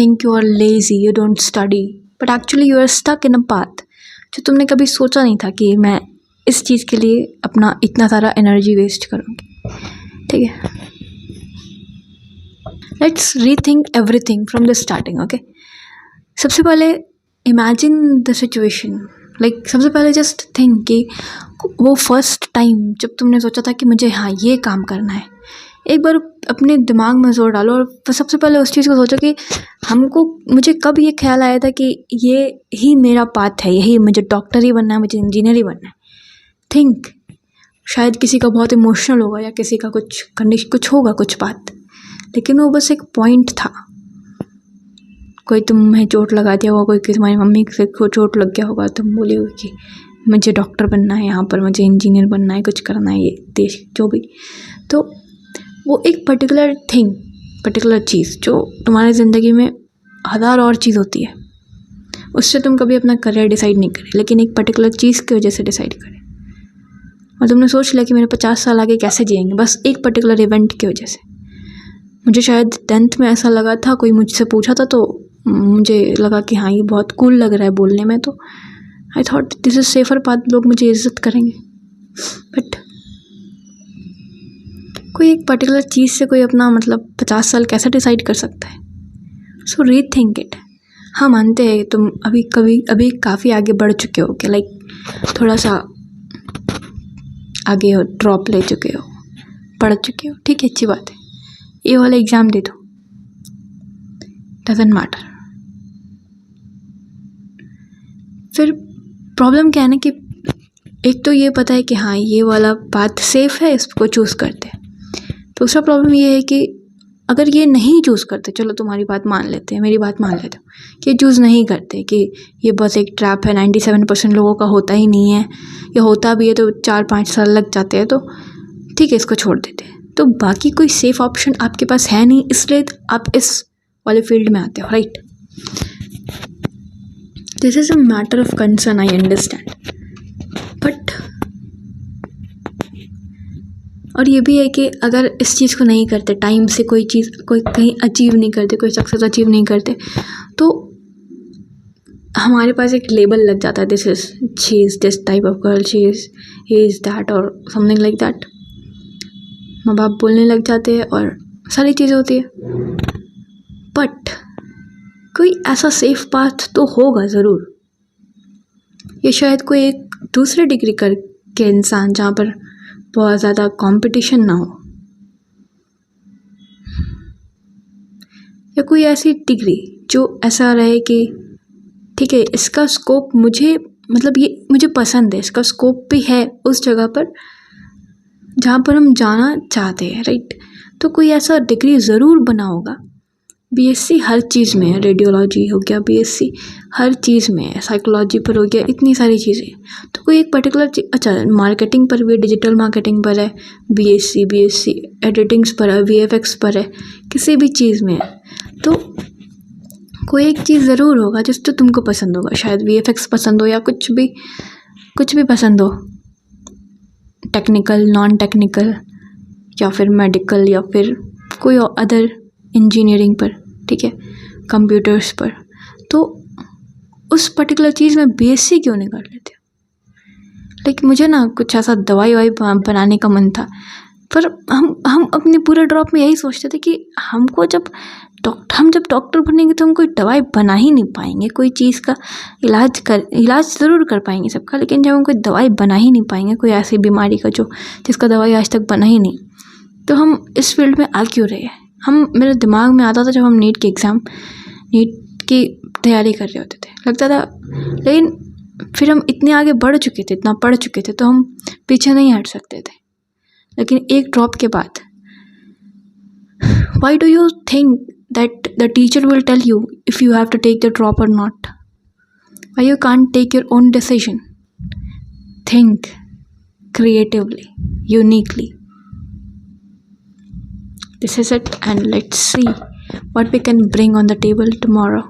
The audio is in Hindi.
think you are lazy, you don't study, but actually you are stuck in a path जो तुमने कभी सोचा नहीं था कि मैं इस चीज़ के लिए अपना इतना सारा एनर्जी वेस्ट करूँगी. ठीक है, let's rethink everything from the starting. Okay, सबसे पहले इमेजिन द सिचुएशन. लाइक सबसे पहले जस्ट थिंक कि वो फर्स्ट टाइम जब तुमने सोचा था कि मुझे हाँ ये काम करना है, एक बार अपने दिमाग में जोर डालो और सबसे पहले उस चीज़ को सोचो कि मुझे कब ये ख्याल आया था कि ये ही मेरा पाथ है, यही मुझे डॉक्टर ही बनना है, मुझे इंजीनियर ही बनना है. थिंक, शायद किसी का बहुत इमोशनल होगा या किसी का कुछ होगा, कुछ बात, लेकिन वो बस एक पॉइंट था. कोई तुम्हें चोट लगा दिया होगा, कोई तुम्हारी मम्मी से चोट लग गया होगा, तुम बोले हो कि मुझे डॉक्टर बनना है, यहाँ पर मुझे इंजीनियर बनना है, कुछ करना है, ये देश जो भी. तो वो एक पर्टिकुलर चीज़ जो तुम्हारी ज़िंदगी में हज़ार और चीज़ होती है, उससे तुम कभी अपना करियर डिसाइड नहीं करें, लेकिन एक पर्टिकुलर चीज़ की वजह से डिसाइड करें. और तुमने सोच लिया कि मेरे 50 साल आगे कैसे जिएंगे, बस एक पर्टिकुलर इवेंट की वजह से. मुझे शायद 10th में ऐसा लगा था, कोई मुझसे पूछा था तो मुझे लगा कि हाँ ये बहुत कूल लग रहा है बोलने में, तो I thought this is safer path, लोग मुझे इज्जत करेंगे. बट कोई एक पर्टिकुलर चीज़ से कोई अपना 50 साल कैसे डिसाइड कर सकता है. सो रीथिंक इट. हाँ, मानते हैं तुम अभी काफ़ी आगे बढ़ चुके हो, कि लाइक थोड़ा सा आगे हो, ड्रॉप ले चुके हो, पढ़ चुके हो, ठीक है, अच्छी बात है. ये वाला एग्ज़ाम दे दो, डजेंट मैटर. फिर प्रॉब्लम क्या है ना कि एक तो ये पता है कि हाँ ये वाला पाथ सेफ है, इसको चूज़ करते हैं. दूसरा प्रॉब्लम ये है कि अगर ये नहीं चूज़ करते, चलो तुम्हारी बात मान लेते हैं, मेरी बात मान लेते हो कि चूज़ नहीं करते, कि ये बस एक ट्रैप है, 97% लोगों का होता ही नहीं है, या होता भी है तो 4-5 साल लग जाते हैं, तो ठीक है इसको छोड़ देते हैं. तो बाकी कोई सेफ ऑप्शन आपके पास है नहीं, इसलिए आप इस वाले फील्ड में आते हो, right. This is a matter of concern, I understand. But और ये भी है कि अगर इस चीज़ को नहीं करते, टाइम से कोई कहीं अचीव नहीं करते, कोई सक्सेस अचीव नहीं करते, तो हमारे पास एक लेबल लग जाता है, this is she is this type of girl, he is that और समथिंग लाइक दैट. माँ बाप बोलने लग जाते हैं और सारी चीज़ें होती है. बट कोई ऐसा सेफ पाथ तो होगा ज़रूर. ये शायद कोई एक दूसरे डिग्री के इंसान, जहाँ पर बहुत ज़्यादा कंपटीशन ना हो, या कोई ऐसी डिग्री जो ऐसा रहे कि ठीक है इसका स्कोप मुझे ये मुझे पसंद है, इसका स्कोप भी है उस जगह पर जहाँ पर हम जाना चाहते हैं, राइट. तो कोई ऐसा डिग्री ज़रूर बना होगा. बीएससी हर चीज़ में है, रेडियोलॉजी हो गया, बीएससी हर चीज़ में है, साइकोलॉजी पर हो गया, इतनी सारी चीज़ें. तो कोई एक पर्टिकुलर अच्छा मार्केटिंग पर भी, डिजिटल मार्केटिंग पर है बीएससी एडिटिंग्स पर है, वीएफएक्स पर है, किसी भी चीज़ में है. तो कोई एक चीज़ ज़रूर होगा जिससे तुमको पसंद होगा. शायद वीएफएक्स पसंद हो, या कुछ भी पसंद हो, टेक्निकल, नॉन टेक्निकल, या फिर मेडिकल, या फिर कोई अदर इंजीनियरिंग पर, ठीक है, कंप्यूटर्स पर. तो उस पर्टिकुलर चीज़ में बीएससी क्यों नहीं कर लेते. लाइक मुझे ना कुछ ऐसा दवाई बनाने का मन था, पर हम अपने पूरे ड्रॉप में यही सोचते थे कि हम जब डॉक्टर बनेंगे तो हम कोई दवाई बना ही नहीं पाएंगे, कोई चीज़ का इलाज ज़रूर कर पाएंगे सबका, लेकिन जब हम कोई दवाई बना ही नहीं पाएंगे, कोई ऐसी बीमारी का जिसका दवाई आज तक बना ही नहीं, तो हम इस फील्ड में आ क्यों रहे हैं. मेरे दिमाग में आता था जब हम नीट की तैयारी कर रहे होते थे, लगता था. लेकिन फिर हम इतने आगे बढ़ चुके थे, इतना पढ़ चुके थे, तो हम पीछे नहीं हट सकते थे. लेकिन एक ड्रॉप के बाद, why do you think that the teacher will tell you if you have to take the drop or not? Why you can't take your own decision? Think creatively, uniquely. This is it, and let's see what we can bring on the table tomorrow.